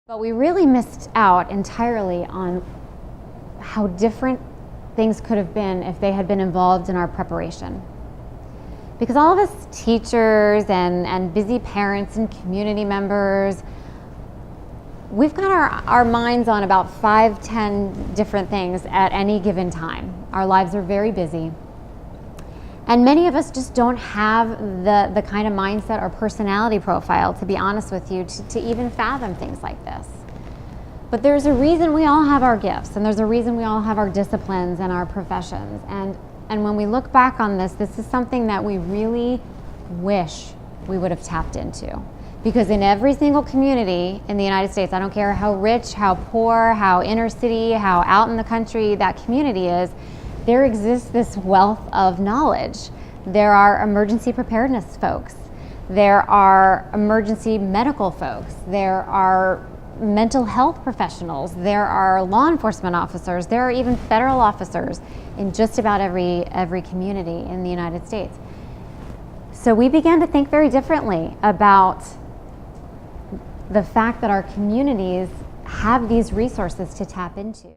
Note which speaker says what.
Speaker 1: But we really missed out entirely on how different things could have been if they had been involved in our preparation. Because all of us teachers and busy parents and community members, we've got our minds on about 5-10 different things at any given time. Our lives are very busy. And many of us just don't have the kind of mindset or personality profile, to be honest with you, to even fathom things like this. But there's a reason we all have our gifts, and there's a reason we all have our disciplines and our professions. And when we look back on this is something that we really wish we would have tapped into. Because in every single community in the United States, I don't care how rich, how poor, how inner city, how out in the country that community is, there exists this wealth of knowledge. There are emergency preparedness folks. There are emergency medical folks. There are mental health professionals. There are law enforcement officers. There are even federal officers in just about every community in the United States. So we began to think very differently about the fact that our communities have these resources to tap into.